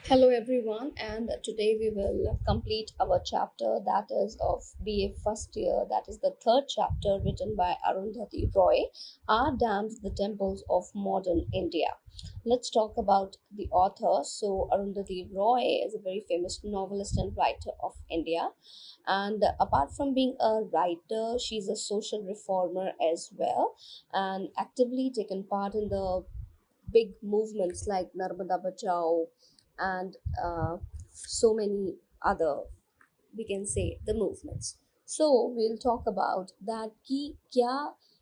Hello everyone, and today we will complete our chapter that is of BA first year, that is the third chapter written by Arundhati Roy, Are Dams the Temples of Modern India? Let's talk about the author. So, Arundhati Roy is a very famous novelist and writer of India, and apart from being a writer, she's a social reformer as well, and actively taken part in the big movements like Narmada Bachao and so many other, we can say, the movements. So we'll talk about that कि क्या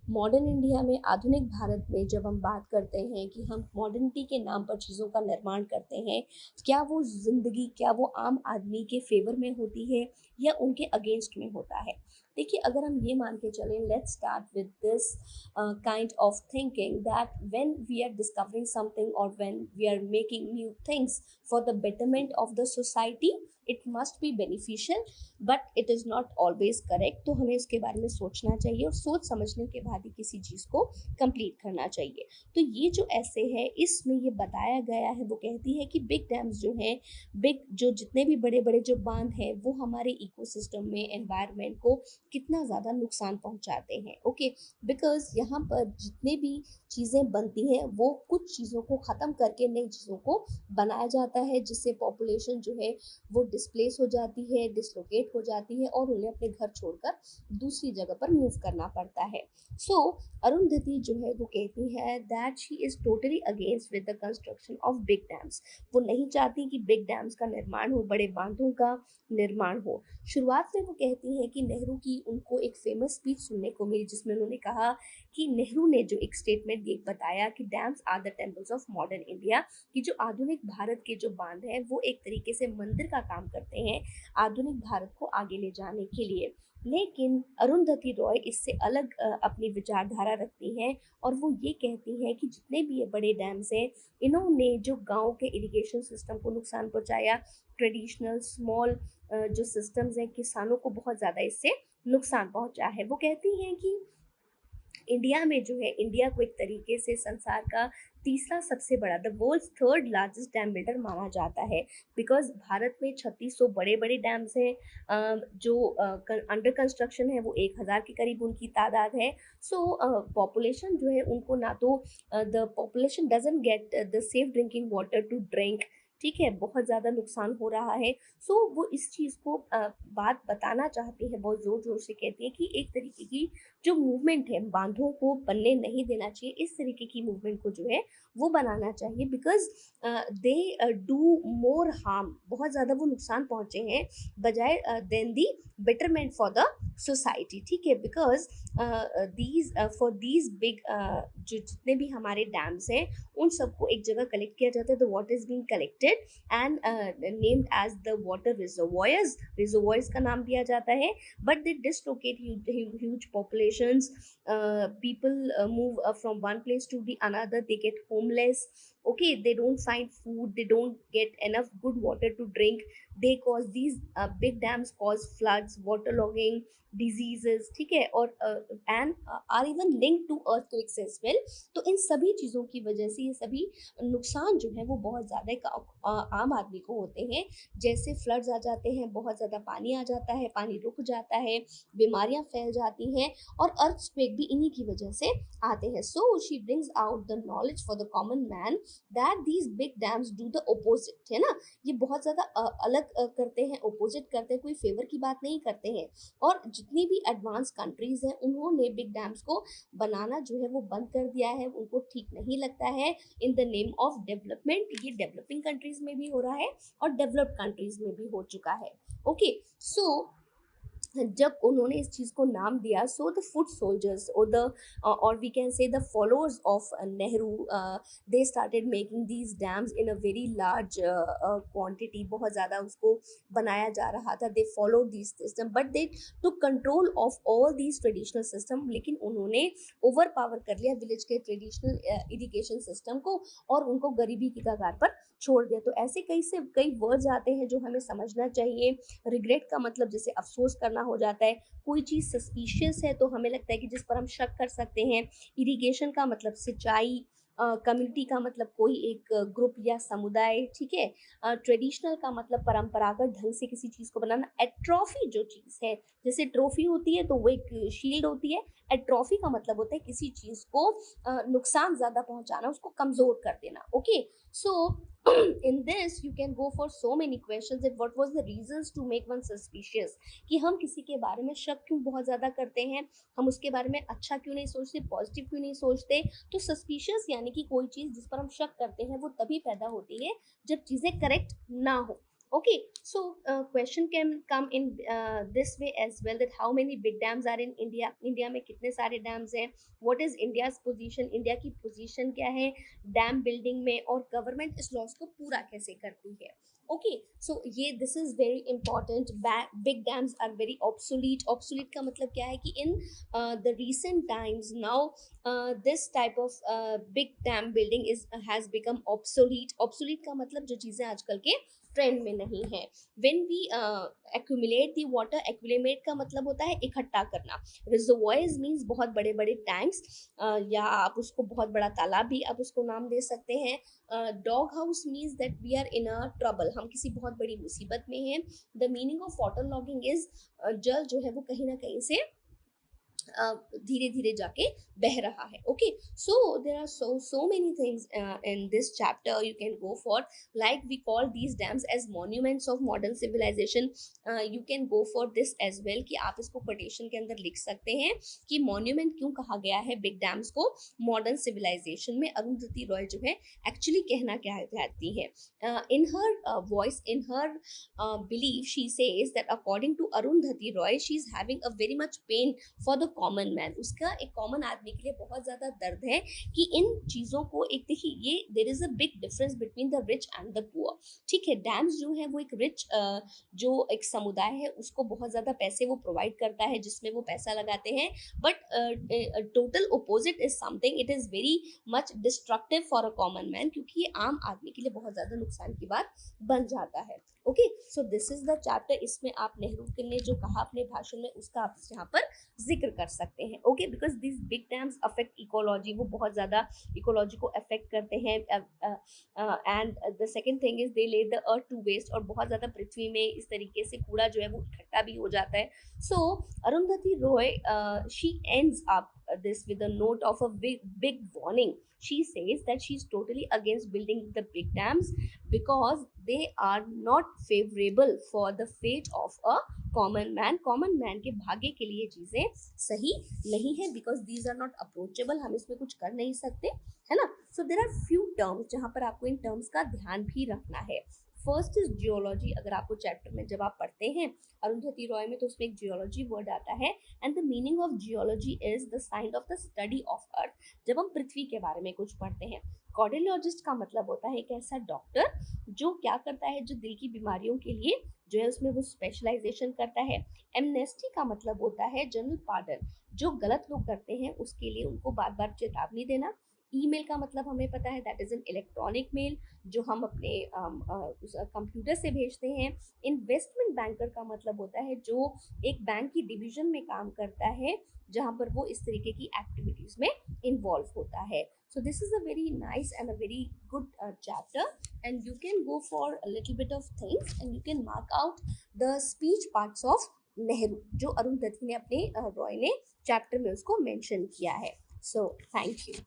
modern India में, आधुनिक भारत में जब हम बात करते हैं कि हम मॉडर्निटी के नाम पर चीज़ों का निर्माण करते हैं, क्या वो जिंदगी, क्या वो आम आदमी के फेवर में होती है या उनके अगेंस्ट में होता है। देखिए, अगर हम ये मान के चलें, let's start with this kind of thinking that when we are discovering something or when we are making new things for the betterment of the society, it must be beneficial, but it is not always correct. तो हमें इसके बारे में सोचना चाहिए और सोच समझने के बाद ही किसी चीज़ को कंप्लीट करना चाहिए। तो ये जो ऐसे है, इसमें ये बताया गया है, वो कहती है कि बिग डैम्स जो हैं, बिग जो जितने भी बड़े बड़े जो बांध हैं, वो हमारे इकोसिस्टम में, एनवायरनमेंट को कितना ज़्यादा नुकसान पहुंचाते हैं। ओके, बिकॉज यहाँ पर जितने भी चीज़ें बनती हैं, वो कुछ चीज़ों को ख़त्म करके नई चीज़ों को बनाया जाता है, जिससे पॉपुलेशन जो है वो डिस्प्लेस हो जाती है, डिसलोकेट हो जाती है और उन्हें अपने घर छोड़कर दूसरी जगह पर मूव करना पड़ता है। सो अरुंधति जो है वो कहती है that she is totally against with the construction of big dams. वो नहीं चाहती कि बिग डैम्स का निर्माण हो, बड़े बांधों का निर्माण हो। शुरुआत में वो कहती हैं कि नेहरू की उनको एक फेमस स्पीच सुनने को मिली, जिसमें उन्होंने कहा कि नेहरू ने जो एक स्टेटमेंट ये बताया कि dams are the temples of modern India, कि जो आधुनिक भारत के जो बांध हैं वो एक तरीके से मंदिर का काम करते हैं आधुनिक भारत को आगे ले जाने के लिए। लेकिन अरुंधति रॉय इससे अलग अपनी विचारधारा रखती हैं और वो ये कहती हैं कि जितने भी ये बड़े डैम्स हैं, इन्होंने जो गांव के इरिगेशन सिस्टम को नुकसान पहुंचाया, ट्रेडिशनल स्मॉल जो सिस्टम्स हैं, किसानों को बहुत ज़्यादा इससे नुकसान पहुंचा है। वो कहती हैं कि इंडिया में जो है, इंडिया को एक तरीके से संसार का तीसरा सबसे बड़ा, the world's third largest dam builder माना जाता है, बिकॉज भारत में 3600 बड़े बड़े डैम्स हैं, जो अंडर कंस्ट्रक्शन है वो 1000 के करीब उनकी तादाद है। सो पॉपुलेशन जो है उनको ना तो the population doesn't get the safe drinking water to drink, ठीक है, बहुत ज़्यादा नुकसान हो रहा है। सो वो इस चीज़ को बात बताना चाहती है, बहुत ज़ोर ज़ोर से कहती है कि एक तरीके की जो मूवमेंट है, बांधों को बनने नहीं देना चाहिए, इस तरीके की मूवमेंट को जो है वो बनाना चाहिए, because they do more harm, बहुत ज़्यादा वो नुकसान पहुँचे हैं बजाय than the betterment for the society, ठीक है। Because these for these big जो जितने भी हमारे डैम्स हैं, उन सबको एक जगह कलेक्ट किया जाता है, the water is being collected and named as the water reservoirs, reservoirs का नाम दिया जाता है, but they dislocate huge populations. People move from one place to the another, they get homeless, okay, they don't find food, they don't get enough good water to drink, they cause these big dams cause floods, waterlogging, diseases, ठीक है, और and are even linked to earthquakes as well। तो इन सभी चीज़ों की वजह से ये सभी नुकसान जो है वो बहुत ज़्यादा आम आदमी को होते हैं। जैसे फ्लड्स आ जाते हैं, बहुत ज़्यादा पानी आ जाता है, पानी रुक जाता है, बीमारियां फैल जाती हैं और अर्थक्वेक भी इन्हीं की वजह से आते हैं। So she brings out the knowledge for the common man that these big dams do the opposite, है ना। ये बहुत ज़्यादा अलग करते हैं, ओपोजिट करते हैं, कोई फेवर की बात नहीं करते हैं। और जितनी भी एडवांस कंट्रीज हैं, उन्होंने बिग डैम्स को बनाना जो है वो बंद कर दिया है, उनको ठीक नहीं लगता है in the name of development. ये डेवलपिंग कंट्रीज में भी हो रहा है और डेवलप्ड कंट्रीज में भी हो चुका है। ओके, सो जब उन्होंने इस चीज़ को नाम दिया, सो द फुट सोल्जर्स और we can say the followers of Nehru, they started making these dams in a very large quantity, बहुत ज़्यादा उसको बनाया जा रहा था। They follow this system but they took control of all these traditional system, लेकिन उन्होंने ओवर पावर कर लिया विलेज के ट्रेडिशनल इरिगेशन सिस्टम को और उनको गरीबी की कगार पर छोड़ दिया। तो ऐसे कई वर्ड्स आते हैं जो हमें समझना चाहिए। रिग्रेट का मतलब जैसे अफसोस करना हो जाता है, कोई चीज़ सस्पिशियस है तो हमें लगता है कि जिस पर हम शक कर सकते हैं। इरिगेशन का मतलब सिंचाई, कम्युनिटी का मतलब कोई एक ग्रुप या समुदाय, ठीक है। ट्रेडिशनल का मतलब परंपरागत ढंग से किसी चीज़ को बनाना। एट्रॉफी जो चीज़ है, जैसे ट्रॉफी होती है तो वो एक शील्ड होती है, एट्रॉफी का मतलब होता है किसी चीज़ को नुकसान ज़्यादा पहुंचाना, उसको कमज़ोर कर देना। Okay, so in this you can go for so many questions that what was the reasons to make one suspicious, कि हम किसी के बारे में शक क्यों बहुत ज़्यादा करते हैं, हम उसके बारे में अच्छा क्यों नहीं सोचते, पॉजिटिव क्यों नहीं सोचते। तो सस्पिशियस यानी कि कोई चीज़ जिस पर हम शक करते हैं वो तभी पैदा होती है जब चीज़ें करेक्ट ना हो। Okay, so question can come in this way as well, that how many big dams are in India, India में कितने सारे डैम्स हैं, what is India's position, India की पोजीशन क्या है डैम बिल्डिंग में, और गवर्नमेंट इस लॉस को पूरा कैसे करती है। ओके, सो ये this is very important. Big dams are very obsolete. Obsolete का मतलब क्या है कि in the recent times now this type of big dam building is has become obsolete. Obsolete का मतलब जो चीज़ें आजकल के ट्रेंड में नहीं है। When we accumulate the water, accumulate का मतलब होता है इकट्ठा करना। रिजर्वॉयर्स मीन्स बहुत बड़े बड़े टैंक्स, या आप उसको बहुत बड़ा तालाब भी आप उसको नाम दे सकते हैं। Dog house means that we are in a trouble, हम किसी बहुत बड़ी मुसीबत में हैं। The meaning of water logging is जल जो है वो कहीं ना कहीं से धीरे धीरे जाके बह रहा है। Okay, so there are so many things in this chapter you can go for, like we call these dams as monuments of modern civilization. You can go for this as well, कि आप इसको quotation के अंदर लिख सकते हैं कि monument क्यों कहा गया है big dams को modern civilization में। अरुंधति रॉय जो है एक्चुअली कहना क्या चाहती है, in her voice, in her belief, she says that according to Arundhati Roy, she is having a very much pain for the common man. उसका एक कॉमन आदमी के लिए बहुत ज़्यादा दर्द है कि इन चीज़ों को, एक देखिए ये there is a big difference between the rich and the poor. ठीक है, डैम्स जो है वो एक रिच जो एक समुदाय है उसको बहुत ज़्यादा पैसे वो प्रोवाइड करता है जिसमें वो पैसा लगाते हैं, but total opposite is something, it is very much destructive for a common man, क्योंकि ये आम आदमी के लिए बहुत ज़्यादा नुकसान की बात बन जाता है। Okay, so this is the chapter. इसमें आप नेहरू ने जो कहा अपने भाषण में उसका आप यहाँ पर जिक्र कर सकते हैं। Okay, because this big dams affect ecology, वो बहुत ज़्यादा इकोलॉजी को अफेक्ट करते हैं। And the second thing is they ले द अर्थ टू वेस्ट, और बहुत ज़्यादा पृथ्वी में इस तरीके से कूड़ा जो है वो इकट्ठा भी हो जाता है। So Arundhati Roy she ends up this with a note of a big warning. She says that she is totally against building the big dams because they are not favorable for the fate of a common man. Common man के भाग्य के लिए चीजें सही नहीं है, because these are not approachable, हम इसमें कुछ कर नहीं सकते, है ना। So there are few terms जहां पर आपको इन टर्म्स का ध्यान भी रखना है। First is geology. अगर आपको चैप्टर में जब आप पढ़ते हैं अरुंधति रॉय में तो उसमें एक जियोलॉजी वर्ड आता है, and the meaning of geology is the science of the study of earth. जब हम पृथ्वी के बारे में कुछ पढ़ते हैं, कार्डियोलॉजिस्ट का मतलब होता है एक ऐसा डॉक्टर जो क्या करता है, जो दिल की बीमारियों के लिए जो है उसमें वो स्पेशलाइजेशन करता है। एमनेस्टी का मतलब होता है जनरल पार्डन, जो गलत लोग करते हैं उसके लिए उनको बार बार चेतावनी देना। ईमेल का मतलब हमें पता है that is an electronic mail जो हम अपने कंप्यूटर से भेजते हैं। इन्वेस्टमेंट बैंकर का मतलब होता है जो एक बैंक की डिवीजन में काम करता है जहां पर वो इस तरीके की एक्टिविटीज में इन्वॉल्व होता है। So this is a very nice and a very good chapter, and you can go for a little bit of things and you can mark out the speech parts of Nehru जो अरुंधति ने अपने रॉय ने chapter में उसको mention किया है। So thank you.